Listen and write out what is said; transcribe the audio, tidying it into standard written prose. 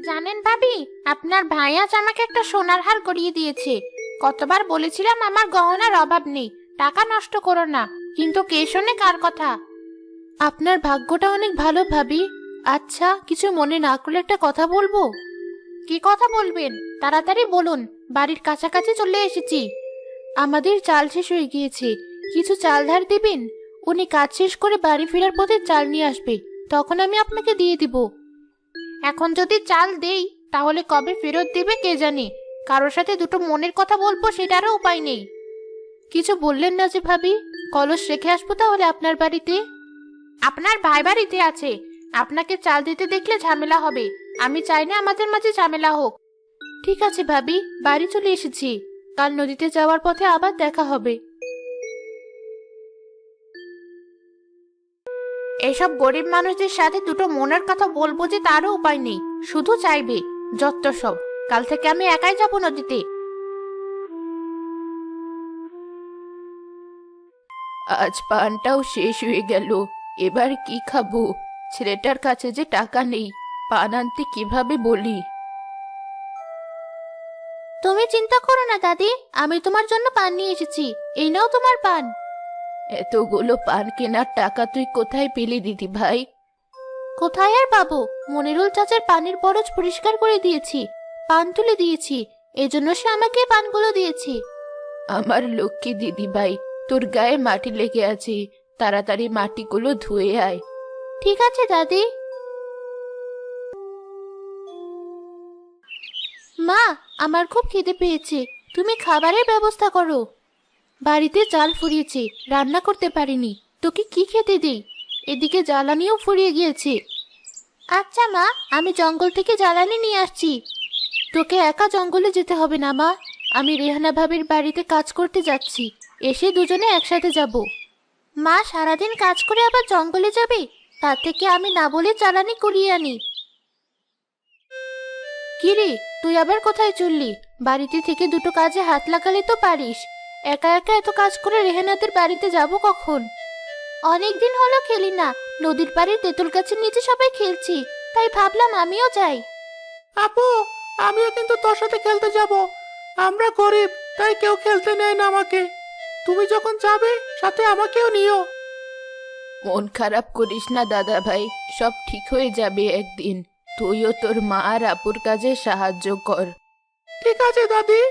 জানেন ভাবি, আপনার ভাই আজ আমাকে একটা সোনার হার গড়িয়ে দিয়েছে। কতবার বলেছিলাম আমার গহনার অভাব নেই, টাকা নষ্ট করো না, কিন্তু কে শোনে কার কথা। আপনার ভাগ্যটা অনেক ভালো ভাবি। আচ্ছা, কিছু মনে না করলে একটা কথা বলবো। কি কথা বলবেন? তাড়াতাড়ি বলুন, বাড়ির কাছাকাছি চলে এসেছি। আমাদের চাল শেষ হয়ে গিয়েছে, কিছু চাল ধার দিবেন? উনি কাজ শেষ করে বাড়ি ফেরার পথে চাল নিয়ে আসবে, তখন আমি আপনাকে দিয়ে দিব। এখন যদি চাল দেই তাহলে কবে ফেরত দিবে কে জানে। কারোর সাথে দুটো মনের কথা বলবো সেটারও উপায় নেই। কিছু বললেন না যে ভাবি? কলস রেখে আসবো তাহলে আপনার বাড়িতে। আপনার ভাই বাড়িতে আছে, আপনাকে চাল দিতে দেখলে ঝামেলা হবে। আমি চাই না আমাদের মাঝে ঝামেলা হোক। ঠিক আছে ভাবি, বাড়ি চলে এসেছি। কাল নদীতে যাওয়ার পথে আবার দেখা হবে। এসব গরিব মানুষদের সাথে দুটো মনের কথা বলবো যে তারও উপায় নেই, শুধু চাইবে। যত সব, কাল থেকে আমি একাই যাব নদীতে। আজ পানটাও শেষ হয়ে গেল, এবার কি খাবো? ছেলেটার কাছে যে টাকা নেই, পান আনতে কিভাবে বলি? তুমি চিন্তা করো না দাদি, আমি তোমার জন্য পান নিয়ে এসেছি। এই নাও তোমার পান। এতগুলো পান কেনার টাকা তুই কোথায় পেলি দিদি ভাই? কোথায় আর পাবো, মনিরুল চাচার পানির বরজ পরিষ্কার করে দিয়েছি, পান তুলে দিয়েছি, এজন্য সে আমাকে পানগুলো দিয়েছে। আমার লক্ষ্মী দিদি ভাই, তোর গায়ে মাটি লেগে আছে, তাড়াতাড়ি মাটিগুলো ধুয়ে আয়। ঠিক আছে দাদি। মা, আমার খুব খিদে পেয়েছে, তুমি খাবারের ব্যবস্থা করো। বাড়িতে চাল ফুরিয়েছে, রান্না করতে পারিনি, তোকে কি খেতে দেই? এদিকে জ্বালানিও ফুরিয়ে গিয়েছে। আচ্ছা মা, আমি জঙ্গল থেকে জ্বালানি নিয়ে আসছি। তোকে একা জঙ্গলে যেতে হবে না মা, আমি রেহানা ভাবির বাড়িতে কাজ করতে যাচ্ছি, এসে দুজনে একসাথে যাব। মা সারাদিন কাজ করে আবার জঙ্গলে যাবে? তার থেকে আমি না বলে জ্বালানি কুড়িয়ে আনি। কিরে, তুই আবার কোথায় চললি? বাড়িতে থেকে দুটো কাজে হাত লাগালে তো পারিস। একা একা এত কাজ করে রেহানাদের বাড়িতে যাব কখন? অনেকদিন হলো খেলি না, নদীর পাড়ের তেঁতুল গাছের নিচে সবাই খেলছি, তাই ভাবলাম আমিও যাই। আপু, আমিও কিন্তু তোর সাথে খেলতে যাব। আমরা গরিব, তাই কেউ খেলতে নেয় না আমাকে। তুমি যখন যাবে সাথে আমাকেও নিও। মন খারাপ করিস না দাদা ভাই, সব ঠিক হয়ে যাবে একদিন। তুইও তোর মা আর আপুর কাজে সাহায্য কর। ঠিক আছে দাদি।